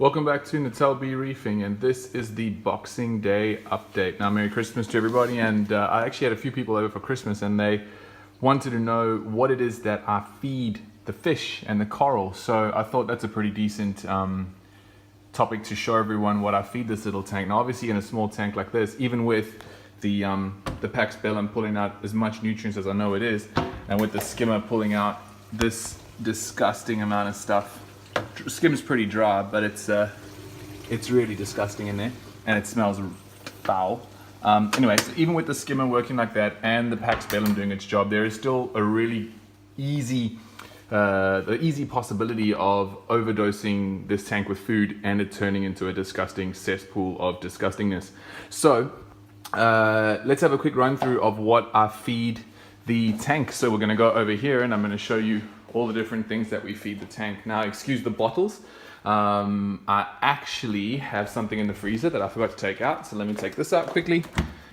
Welcome back to Natal B Reefing, and this is the Boxing Day update. Now, Merry Christmas to everybody, and I actually had a few people over for Christmas and they wanted to know what it is that I feed the fish and the coral. So I thought that's a pretty decent topic to show everyone what I feed this little tank. Now, obviously in a small tank like this, even with the Pax Bellum pulling out as much nutrients as I know it is, and with the skimmer pulling out this disgusting amount of stuff. Skim's pretty dry, but it's really disgusting in there, and it smells foul. Anyway, so even with the skimmer working like that and the Pax Bellum doing its job, there is still a really easy possibility of overdosing this tank with food and it turning into a disgusting cesspool of disgustingness. So let's have a quick run through of what I feed the tank. So we're going to go over here and I'm going to show you all the different things that we feed the tank. Now, excuse the bottles. I actually have something in the freezer that I forgot to take out. So let me take this out quickly.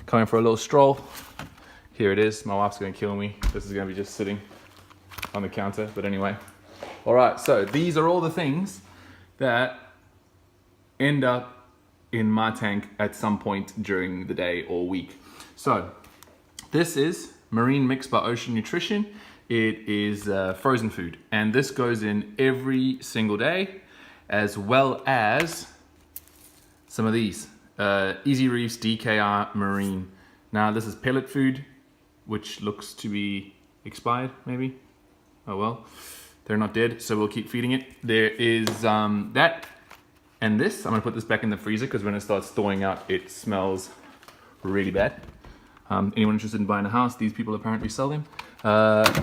Coming for a little stroll. Here it is. My wife's going to kill me. This is going to be just sitting on the counter. But anyway. All right. So these are all the things that end up in my tank at some point during the day or week. So this is Marine Mix by Ocean Nutrition. It is frozen food, and this goes in every single day, as well as some of these Easy Reefs DKR Marine. Now this is pellet food, which looks to be expired maybe. Oh well, they're not dead, so we'll keep feeding it. There is that and this. I'm gonna put this back in the freezer because when it starts thawing out it smells really bad. Anyone interested in buying a house, these people apparently sell them.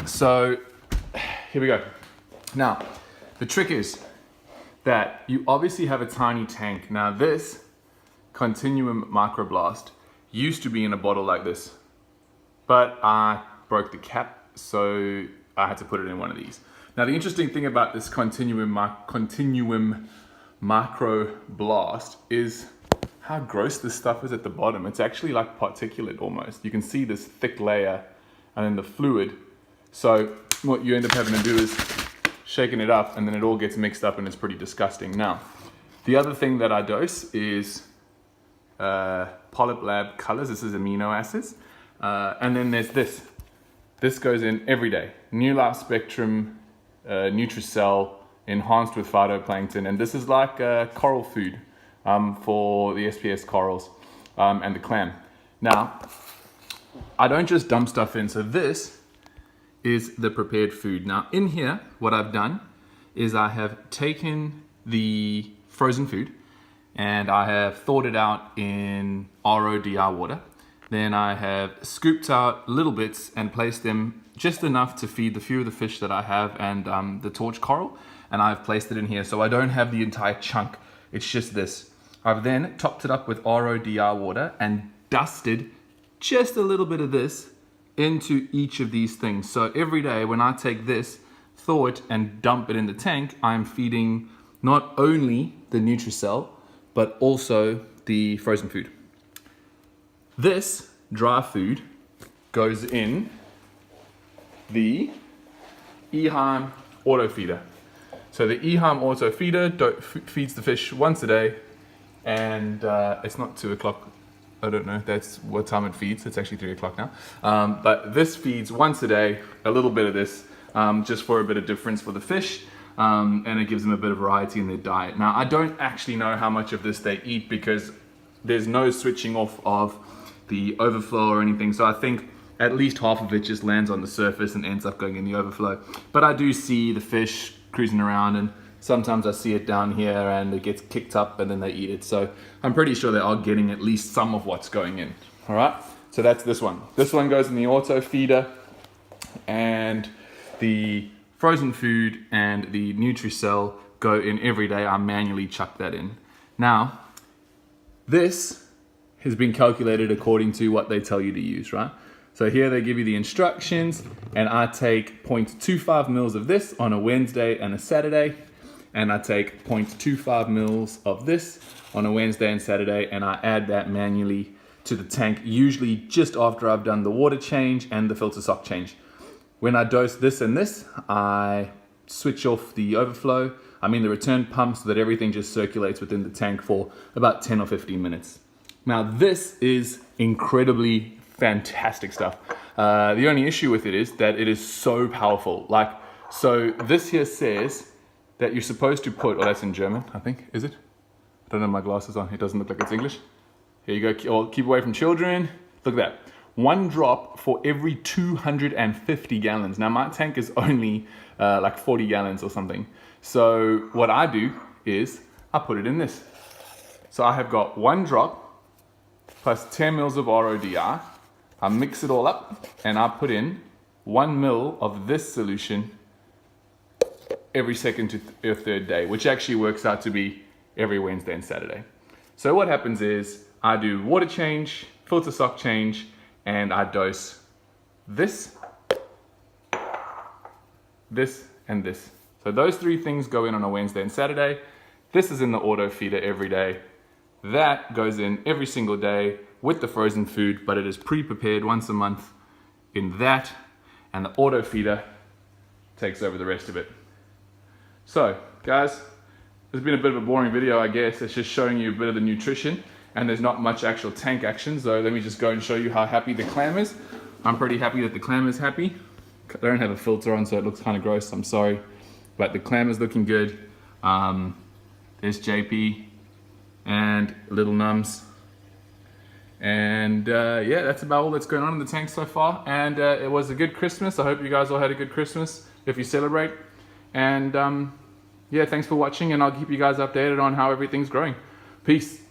So here we go. Now, the trick is that you obviously have a tiny tank. Now this Continuum Microblast used to be in a bottle like this, but I broke the cap, so I had to put it in one of these. Now the interesting thing about this Continuum Microblast is how gross this stuff is at the bottom. It's actually like particulate almost. You can see this thick layer and then the fluid. So what you end up having to do is shaking it up and then it all gets mixed up and it's pretty disgusting. Now, the other thing that I dose is Polyp Lab Colors. This is amino acids. And then there's this. This goes in every day. New Life Spectrum Nutricell enhanced with phytoplankton. And this is like coral food for the SPS corals and the clam. Now, I don't just dump stuff in. So this is the prepared food. Now in here, what I've done is I have taken the frozen food and I have thawed it out in RO/DR water. Then I have scooped out little bits and placed them just enough to feed the few of the fish that I have and the torch coral. And I've placed it in here. So I don't have the entire chunk. It's just this. I've then topped it up with RO/DR water and dusted just a little bit of this into each of these things. So every day when I take this, thaw it and dump it in the tank, I'm feeding not only the Nutricell, but also the frozen food. This dry food goes in the Eheim Auto Feeder. So the Eheim Auto Feeder feeds the fish once a day, and it's not 2 o'clock. I don't know, that's what time it feeds. It's actually 3 o'clock now. But this feeds once a day, a little bit of this, just for a bit of difference for the fish. And it gives them a bit of variety in their diet. Now, I don't actually know how much of this they eat because there's no switching off of the overflow or anything. So I think at least half of it just lands on the surface and ends up going in the overflow. But I do see the fish cruising around, and sometimes I see it down here and it gets kicked up and then they eat it. So I'm pretty sure they are getting at least some of what's going in. All right, so that's this one. This one goes in the auto feeder, and the frozen food and the Nutricell go in every day. I manually chuck that in. Now, this has been calculated according to what they tell you to use, right? So here they give you the instructions, and I take 0.25 mils of this on a Wednesday and a Saturday. And I take 0.25 mils of this on a Wednesday and Saturday, and I add that manually to the tank, usually just after I've done the water change and the filter sock change. When I dose this and this, I switch off the overflow, the return pump, so that everything just circulates within the tank for about 10 or 15 minutes. Now this is incredibly fantastic stuff. The only issue with it is that it is so powerful. So this here says that you're supposed to put, oh, that's in German, I think, is it? I don't have my glasses on, it doesn't look like it's English. Here you go, keep away from children. Look at that. 1 drop for every 250 gallons. Now my tank is only like 40 gallons or something. So what I do is I put it in this. So I have got 1 drop plus 10 mils of RODI. I mix it all up and I put in 1 mil of this solution every second to third day, which actually works out to be every Wednesday and Saturday. So what happens is I do water change, filter sock change, and I dose this, this, and this. So those 3 things go in on a Wednesday and Saturday. This is in the auto feeder every day. That goes in every single day with the frozen food, but it is pre-prepared once a month in that, and the auto feeder takes over the rest of it. So guys, it's been a bit of a boring video, I guess. It's just showing you a bit of the nutrition, and there's not much actual tank action. So let me just go and show you how happy the clam is. I'm pretty happy that the clam is happy. I don't have a filter on, so it looks kind of gross, I'm sorry. But the clam is looking good. There's JP and Little Nums. And yeah, that's about all that's going on in the tank so far. And it was a good Christmas. I hope you guys all had a good Christmas if you celebrate. And yeah, thanks for watching, and I'll keep you guys updated on how everything's growing. Peace.